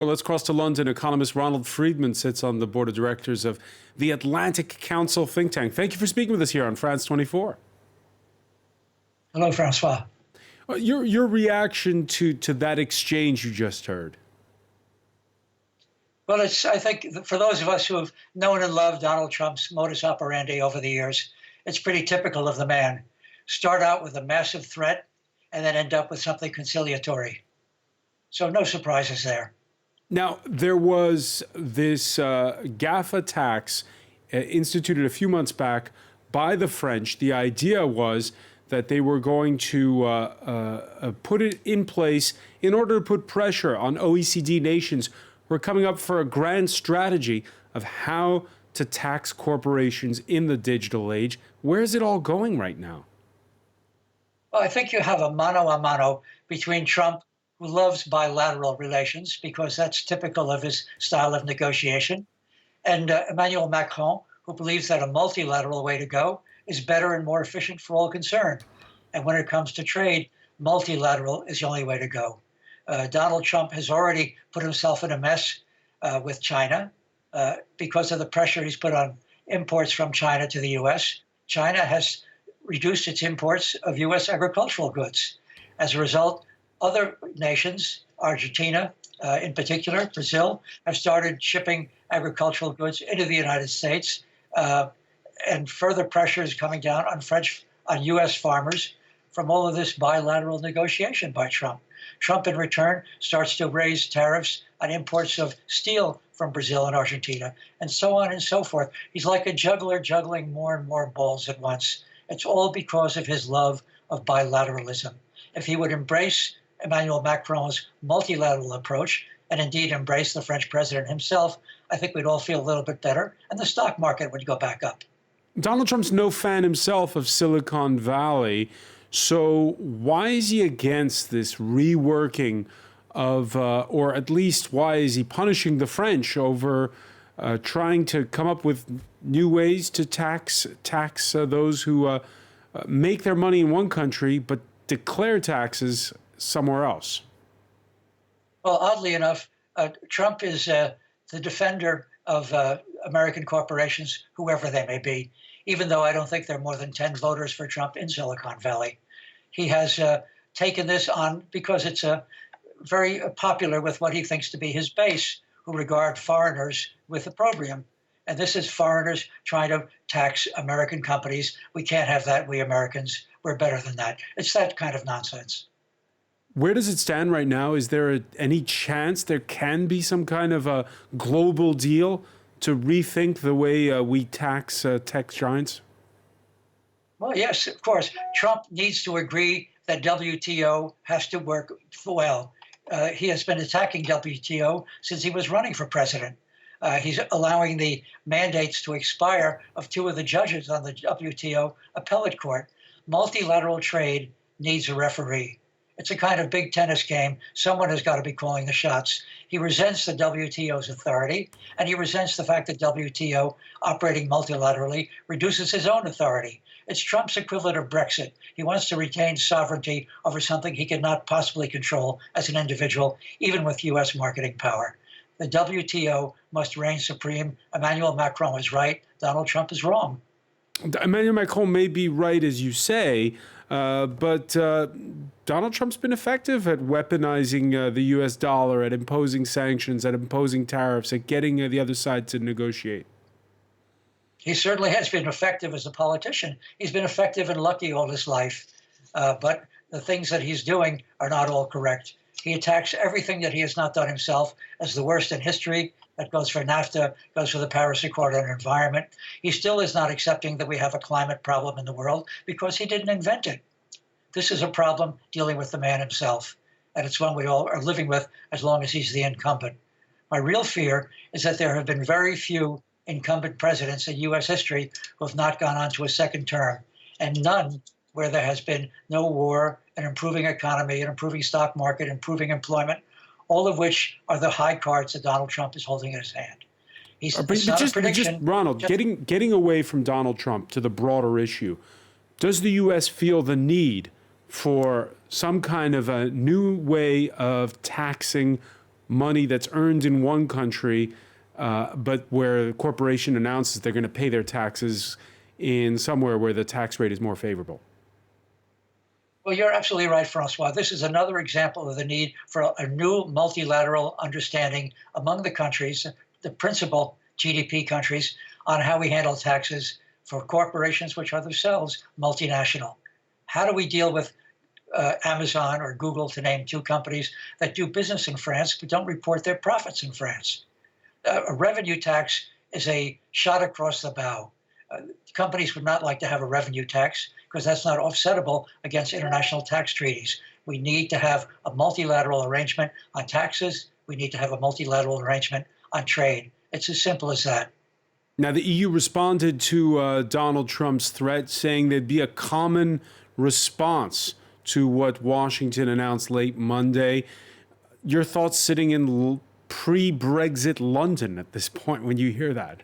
Well, let's cross to London. Economist Ronald Freedman sits on the board of directors of the Atlantic Council think tank. Thank you for speaking with us here on France 24. Hello, Francois. Your reaction to that exchange you just heard? Well, I think for those of us who have known and loved Donald Trump's modus operandi over the years, it's pretty typical of the man. Start out with a massive threat and then end up with something conciliatory. So no surprises there. Now, there was this GAFA tax instituted a few months back by the French. The idea was that they were going to put it in place in order to put pressure on OECD nations who are coming up for a grand strategy of how to tax corporations in the digital age. Where is it all going right now? Well, I think you have a mano between Trump, who loves bilateral relations because that's typical of his style of negotiation, and Emmanuel Macron, who believes that a multilateral way to go is better and more efficient for all concerned. And when it comes to trade, multilateral is the only way to go. Donald Trump has already put himself in a mess with China because of the pressure he's put on imports from China to the U.S. China has reduced its imports of U.S. agricultural goods. As a result, other nations, Argentina in particular, Brazil, have started shipping agricultural goods into the United States, and further pressure is coming down on U.S. farmers from all of this bilateral negotiation by Trump. Trump, in return, starts to raise tariffs on imports of steel from Brazil and Argentina, and so on and so forth. He's like a juggler juggling more and more balls at once. It's all because of his love of bilateralism. If he would embrace Emmanuel Macron's multilateral approach, and indeed embrace the French president himself, I think we'd all feel a little bit better, and the stock market would go back up. Donald Trump's no fan himself of Silicon Valley, so why is he against this reworking of, or at least why is he punishing the French over trying to come up with new ways to tax those who make their money in one country but declare taxes somewhere else? Well, oddly enough, Trump is the defender of American corporations, whoever they may be, even though I don't think there are more than 10 voters for Trump in Silicon Valley. He has taken this on because it's very popular with what he thinks to be his base, who regard foreigners with opprobrium. And this is foreigners trying to tax American companies. We can't have that, we Americans. We're better than that. It's that kind of nonsense. Where does it stand right now? Is there any chance there can be some kind of a global deal to rethink the way we tax tech giants? Well, yes, of course. Trump needs to agree that WTO has to work well. He has been attacking WTO since he was running for president. He's allowing the mandates to expire of two of the judges on the WTO appellate court. Multilateral trade needs a referee. It's a kind of big tennis game. Someone has got to be calling the shots. He resents the WTO's authority, and he resents the fact that WTO, operating multilaterally, reduces his own authority. It's Trump's equivalent of Brexit. He wants to retain sovereignty over something he cannot possibly control as an individual, even with U.S. marketing power. The WTO must reign supreme. Emmanuel Macron is right. Donald Trump is wrong. Emmanuel Macron may be right, as you say, but Donald Trump's been effective at weaponizing the U.S. dollar, at imposing sanctions, at imposing tariffs, at getting the other side to negotiate. He certainly has been effective as a politician. He's been effective and lucky all his life, but the things that he's doing are not all correct. He attacks everything that he has not done himself as the worst in history. That goes for NAFTA, goes for the Paris Accord on environment. He still is not accepting that we have a climate problem in the world because he didn't invent it. This is a problem dealing with the man himself, and it's one we all are living with as long as he's the incumbent. My real fear is that there have been very few incumbent presidents in U.S. history who have not gone on to a second term, and none where there has been no war, an improving economy, an improving stock market, improving employment, all of which are the high cards that Donald Trump is holding in his hand. Ronald, getting away from Donald Trump to the broader issue, does the U.S. feel the need for some kind of a new way of taxing money that's earned in one country, but where the corporation announces they're going to pay their taxes in somewhere where the tax rate is more favorable. Well, you're absolutely right, Francois. This is another example of the need for a new multilateral understanding among the countries, the principal GDP countries, on how we handle taxes for corporations which are themselves multinational. How do we deal with Amazon or Google, to name two companies that do business in France but don't report their profits in France? A revenue tax is a shot across the bow. Companies would not like to have a revenue tax because that's not offsettable against international tax treaties. We need to have a multilateral arrangement on taxes. We need to have a multilateral arrangement on trade. It's as simple as that. Now, the EU responded to Donald Trump's threat, saying there'd be a common response to what Washington announced late Monday. Your thoughts sitting in pre-Brexit London at this point when you hear that?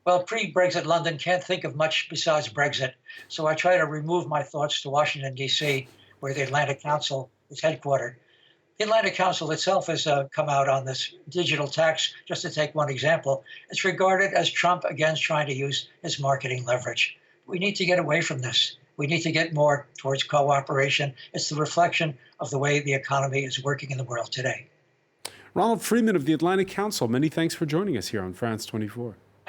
Well, pre-Brexit London can't think of much besides Brexit. So I try to remove my thoughts to Washington, D.C., where the Atlantic Council is headquartered. The Atlantic Council itself has come out on this digital tax, just to take one example. It's regarded as Trump, again, trying to use his marketing leverage. We need to get away from this. We need to get more towards cooperation. It's the reflection of the way the economy is working in the world today. Ronald Freedman of the Atlantic Council, many thanks for joining us here on France 24.